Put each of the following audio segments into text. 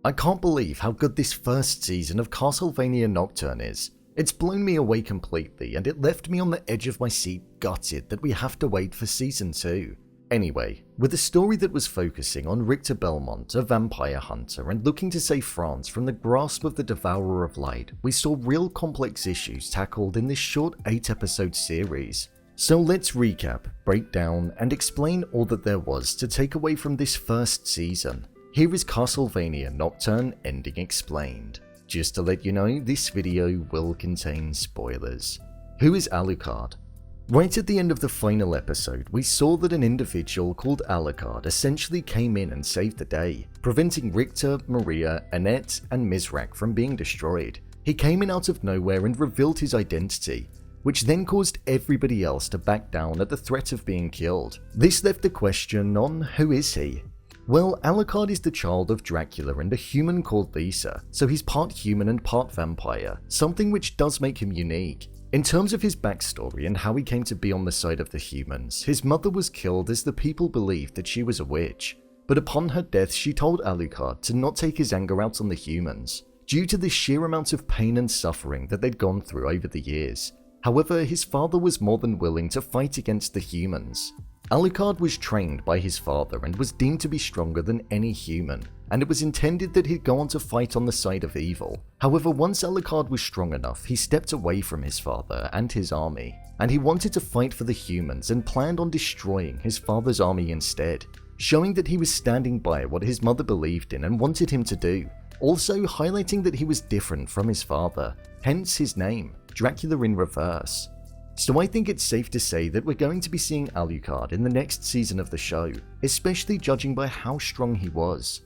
I can't believe how good this first season of Castlevania Nocturne is. It's blown me away completely, and it left me on the edge of my seat gutted that we have to wait for season 2. Anyway, with a story that was focusing on Richter Belmont, a vampire hunter, and looking to save France from the grasp of the Devourer of Light, we saw real complex issues tackled in this short 8-episode series. So let's recap, break down, and explain all that there was to take away from this first season. Here is Castlevania Nocturne Ending Explained. Just to let you know, this video will contain spoilers. Who is Alucard? Right at the end of the final episode, we saw that an individual called Alucard essentially came in and saved the day, preventing Richter, Maria, Annette, and Mizrak from being destroyed. He came in out of nowhere and revealed his identity, which then caused everybody else to back down at the threat of being killed. This left the question on who is he? Well, Alucard is the child of Dracula and a human called Lisa, so he's part human and part vampire, something which does make him unique. In terms of his backstory and how he came to be on the side of the humans, his mother was killed as the people believed that she was a witch, but upon her death she told Alucard to not take his anger out on the humans, due to the sheer amount of pain and suffering that they'd gone through over the years. However, his father was more than willing to fight against the humans. Alucard was trained by his father and was deemed to be stronger than any human, and it was intended that he'd go on to fight on the side of evil. However, once Alucard was strong enough, he stepped away from his father and his army, and he wanted to fight for the humans and planned on destroying his father's army instead, showing that he was standing by what his mother believed in and wanted him to do, also highlighting that he was different from his father, hence his name, Dracula in reverse. So I think it's safe to say that we're going to be seeing Alucard in the next season of the show, especially judging by how strong he was.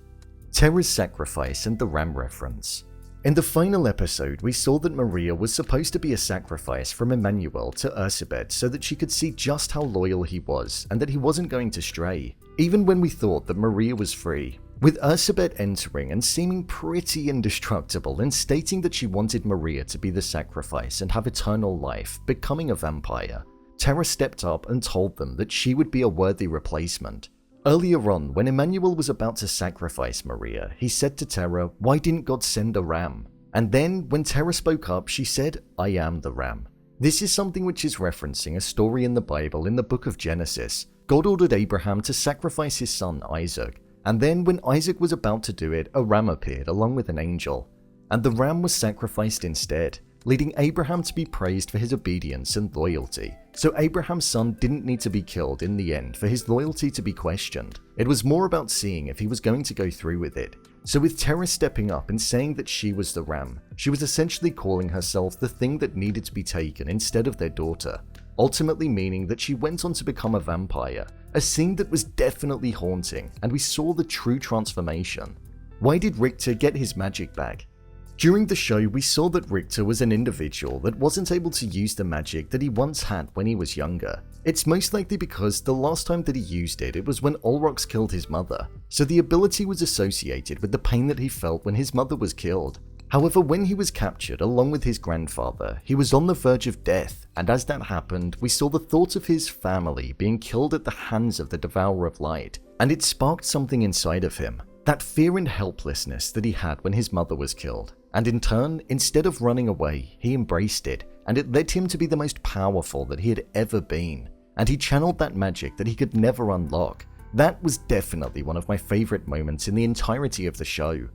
Tera's sacrifice and the ram reference. In the final episode, we saw that Maria was supposed to be a sacrifice from Emmanuel to Erzsebet so that she could see just how loyal he was and that he wasn't going to stray, even when we thought that Maria was free. With Erzsebet entering and seeming pretty indestructible and stating that she wanted Maria to be the sacrifice and have eternal life, becoming a vampire, Tera stepped up and told them that she would be a worthy replacement. Earlier on, when Emmanuel was about to sacrifice Maria, he said to Tera, "Why didn't God send a ram?" And then, when Tera spoke up, she said, "I am the ram." This is something which is referencing a story in the Bible in the book of Genesis. God ordered Abraham to sacrifice his son Isaac, and then when Isaac was about to do it, a ram appeared along with an angel, and the ram was sacrificed instead, leading Abraham to be praised for his obedience and loyalty. So Abraham's son didn't need to be killed in the end for his loyalty to be questioned. It was more about seeing if he was going to go through with it. So with Tera stepping up and saying that she was the ram, she was essentially calling herself the thing that needed to be taken instead of their daughter, ultimately meaning that she went on to become a vampire, a scene that was definitely haunting, and we saw the true transformation. Why did Richter get his magic back? During the show, we saw that Richter was an individual that wasn't able to use the magic that he once had when he was younger. It's most likely because the last time that he used it, it was when Olrox killed his mother, so the ability was associated with the pain that he felt when his mother was killed. However, when he was captured along with his grandfather, he was on the verge of death, and as that happened, we saw the thought of his family being killed at the hands of the Devourer of Light, and it sparked something inside of him, that fear and helplessness that he had when his mother was killed. And in turn, instead of running away, he embraced it, and it led him to be the most powerful that he had ever been, and he channeled that magic that he could never unlock. That was definitely one of my favorite moments in the entirety of the show.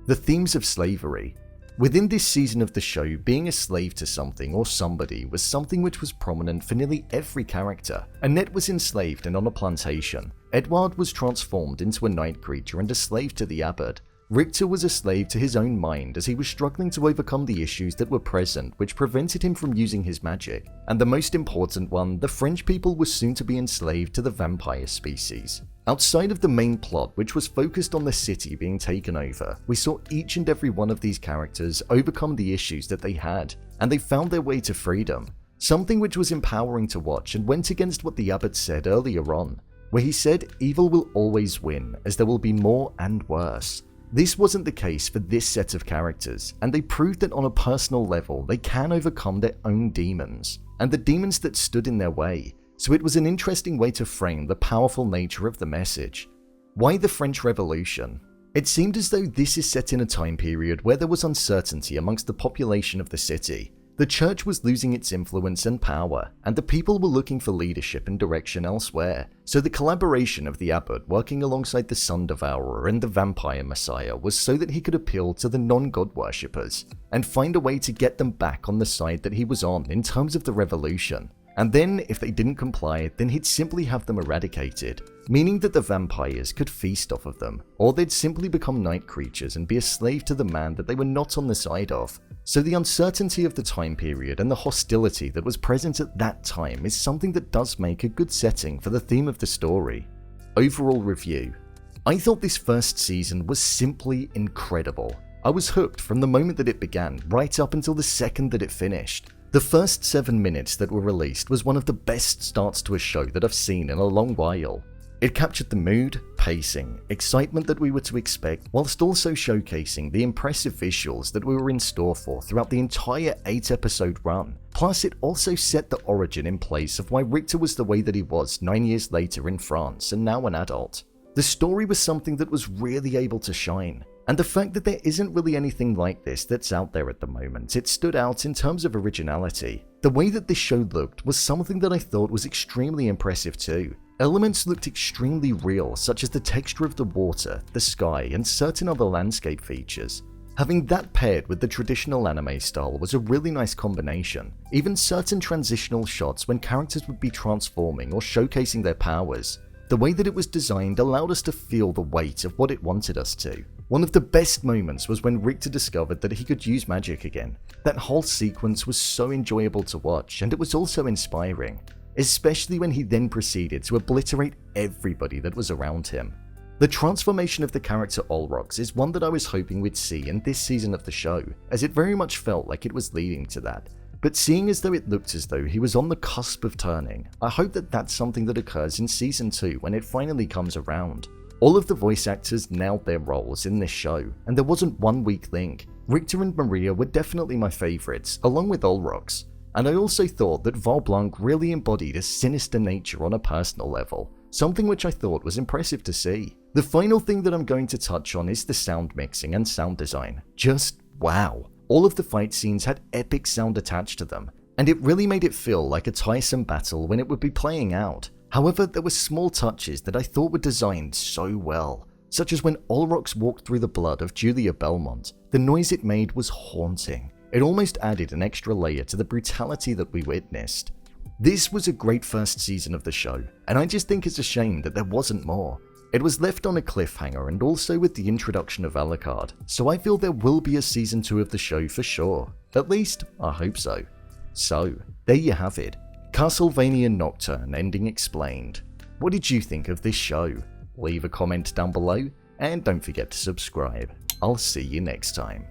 The themes of slavery. Within this season of the show, being a slave to something or somebody was something which was prominent for nearly every character. Annette was enslaved and on a plantation. Edward was transformed into a night creature and a slave to the Abbot. Richter was a slave to his own mind as he was struggling to overcome the issues that were present which prevented him from using his magic. And the most important one, the French people were soon to be enslaved to the vampire species. Outside of the main plot, which was focused on the city being taken over, we saw each and every one of these characters overcome the issues that they had, and they found their way to freedom. Something which was empowering to watch and went against what the Abbot said earlier on, where he said evil will always win as there will be more and worse. This wasn't the case for this set of characters, and they proved that on a personal level they can overcome their own demons, and the demons that stood in their way, so it was an interesting way to frame the powerful nature of the message. Why the French Revolution? It seemed as though this is set in a time period where there was uncertainty amongst the population of the city. The church was losing its influence and power, and the people were looking for leadership and direction elsewhere, so the collaboration of the Abbot working alongside the Sun Devourer and the Vampire Messiah was so that he could appeal to the non-god worshippers, and find a way to get them back on the side that he was on in terms of the revolution. And then, if they didn't comply, then he'd simply have them eradicated, meaning that the vampires could feast off of them, or they'd simply become night creatures and be a slave to the man that they were not on the side of. So the uncertainty of the time period and the hostility that was present at that time is something that does make a good setting for the theme of the story. Overall review. I thought this first season was simply incredible. I was hooked from the moment that it began, right up until the second that it finished. The first 7 minutes that were released was one of the best starts to a show that I've seen in a long while. It captured the mood, pacing, excitement that we were to expect, whilst also showcasing the impressive visuals that we were in store for throughout the entire 8-episode run. Plus, it also set the origin in place of why Richter was the way that he was 9 years later in France and now an adult. The story was something that was really able to shine. And the fact that there isn't really anything like this that's out there at the moment, it stood out in terms of originality. The way that this show looked was something that I thought was extremely impressive too. Elements looked extremely real, such as the texture of the water, the sky, and certain other landscape features. Having that paired with the traditional anime style was a really nice combination. Even certain transitional shots when characters would be transforming or showcasing their powers. The way that it was designed allowed us to feel the weight of what it wanted us to. One of the best moments was when Richter discovered that he could use magic again. That whole sequence was so enjoyable to watch, and it was also inspiring, especially when he then proceeded to obliterate everybody that was around him. The transformation of the character Olrox is one that I was hoping we'd see in this season of the show, as it very much felt like it was leading to that. But seeing as though it looked as though he was on the cusp of turning, I hope that that's something that occurs in Season 2 when it finally comes around. All of the voice actors nailed their roles in this show, and there wasn't one weak link. Richter and Maria were definitely my favourites, along with Olrox. And I also thought that Val Blanc really embodied a sinister nature on a personal level, something which I thought was impressive to see. The final thing that I'm going to touch on is the sound mixing and sound design. Just wow. All of the fight scenes had epic sound attached to them, and it really made it feel like a tiresome battle when it would be playing out. However, there were small touches that I thought were designed so well, such as when Olrox walked through the blood of Richter Belmont. The noise it made was haunting. It almost added an extra layer to the brutality that we witnessed. This was a great first season of the show, and I just think it's a shame that there wasn't more. It was left on a cliffhanger and also with the introduction of Alucard, so I feel there will be a season 2 of the show for sure. At least, I hope so. So, there you have it. Castlevania Nocturne ending explained. What did you think of this show? Leave a comment down below, and don't forget to subscribe. I'll see you next time.